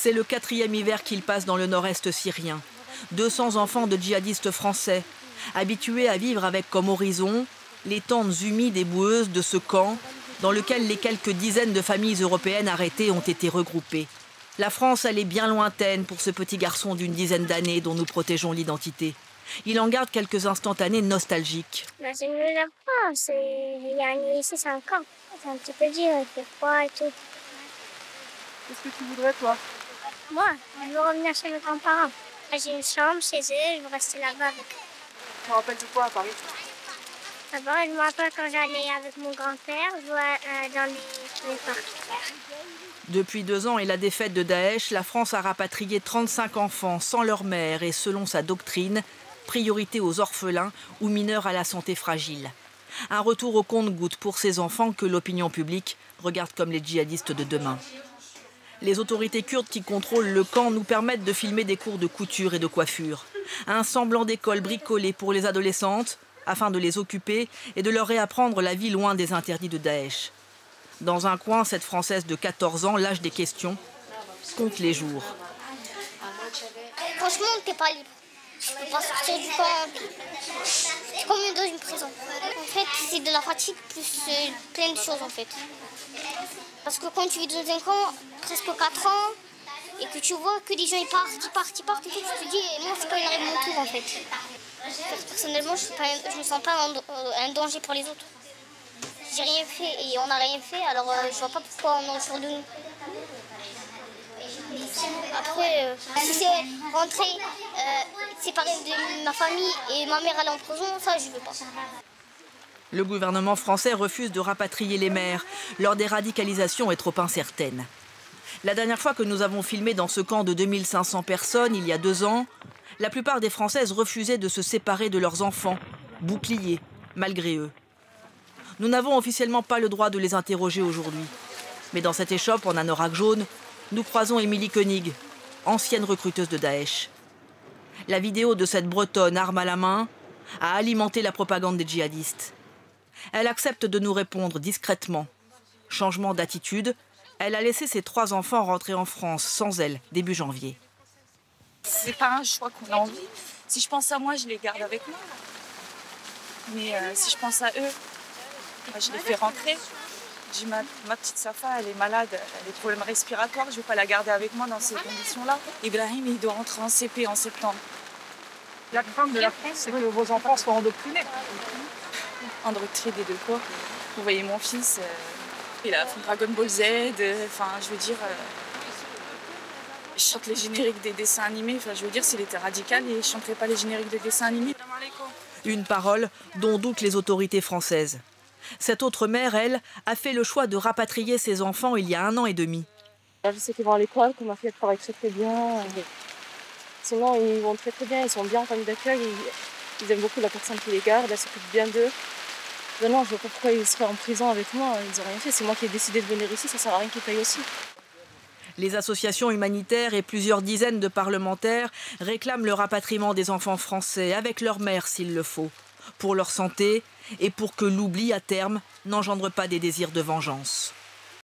C'est le 4e hiver qu'ils passent dans le nord-est syrien. 200 enfants de djihadistes français, habitués à vivre avec comme horizon les tentes humides et boueuses de ce camp dans lequel les quelques dizaines de familles européennes arrêtées ont été regroupées. La France, elle est bien lointaine pour ce petit garçon d'une dizaine d'années dont nous protégeons l'identité. Il en garde quelques instantanés nostalgiques. Je ne regrette pas, ici c'est un camp. C'est un petit peu dur, il fait froid et tout. Qu'est-ce que tu voudrais, toi? Moi, je veux revenir chez mes grands-parents. J'ai une chambre chez eux, je veux rester là-bas avec eux. Tu te rappelles de quoi à Paris? D'abord, je me rappelle quand j'allais avec mon grand-père jouer dans les parcs. Depuis 2 ans et la défaite de Daesh, la France a rapatrié 35 enfants sans leur mère et selon sa doctrine, priorité aux orphelins ou mineurs à la santé fragile. Un retour au compte-gouttes pour ces enfants que l'opinion publique regarde comme les djihadistes de demain. Les autorités kurdes qui contrôlent le camp nous permettent de filmer des cours de couture et de coiffure. Un semblant d'école bricolée pour les adolescentes afin de les occuper et de leur réapprendre la vie loin des interdits de Daesh. Dans un coin, cette Française de 14 ans, l'âge des questions, compte les jours. Franchement, t'es pas libre. Tu peux pas sortir du camp. C'est comme dans une prison. En fait, c'est de la fatigue plus plein de choses en fait. Parce que quand tu vis dans un camp, presque 4 ans, et que tu vois que des gens ils partent, et tout, tu te dis, moi c'est pas une règle mon tour en fait. Personnellement, je me sens pas un danger pour les autres. J'ai rien fait et on n'a rien fait, alors je vois pas pourquoi on est autour de nous. Après, si c'est rentrer, séparer de ma famille et ma mère aller en prison, ça je veux pas. Le gouvernement français refuse de rapatrier les mères. Leur déradicalisation est trop incertaine. La dernière fois que nous avons filmé dans ce camp de 2500 personnes, il y a 2 ans, la plupart des Françaises refusaient de se séparer de leurs enfants, boucliers, malgré eux. Nous n'avons officiellement pas le droit de les interroger aujourd'hui. Mais dans cette échoppe en anorak jaune, nous croisons Émilie Koenig, ancienne recruteuse de Daesh. La vidéo de cette Bretonne, arme à la main, a alimenté la propagande des djihadistes. Elle accepte de nous répondre discrètement. Changement d'attitude, elle a laissé ses 3 enfants rentrer en France sans elle, début janvier. C'est pas un choix qu'on a envie. Si je pense à moi, je les garde avec moi. Mais si je pense à eux, je les fais rentrer. J'ai ma petite Safa, elle est malade, elle a des problèmes respiratoires, je ne vais pas la garder avec moi dans ces conditions-là. Ibrahim, il doit rentrer en CP en septembre. La crainte de la France, c'est que vos enfants soient endoctrinés. Endoctrinés de quoi? Vous voyez mon fils, il a fait Dragon Ball Z, enfin je veux dire, il chante les génériques des dessins animés, enfin je veux dire s'il était radical, il ne chanterait pas les génériques des dessins animés. Une parole dont doutent les autorités françaises. Cette autre mère, elle, a fait le choix de rapatrier ses enfants il y a 1 an et demi. Je sais qu'ils vont à l'école, que ma fille travaille très bien. Sinon, ils vont très bien, ils sont bien en famille d'accueil. Ils aiment beaucoup la personne qui les garde, elle s'occupe bien d'eux. Non, je ne vois pas pourquoi ils seraient en prison avec moi, ils n'ont rien fait. C'est moi qui ai décidé de venir ici, ça ne sert à rien qu'ils payent aussi. Les associations humanitaires et plusieurs dizaines de parlementaires réclament le rapatriement des enfants français avec leur mère s'il le faut, pour leur santé et pour que l'oubli à terme n'engendre pas des désirs de vengeance.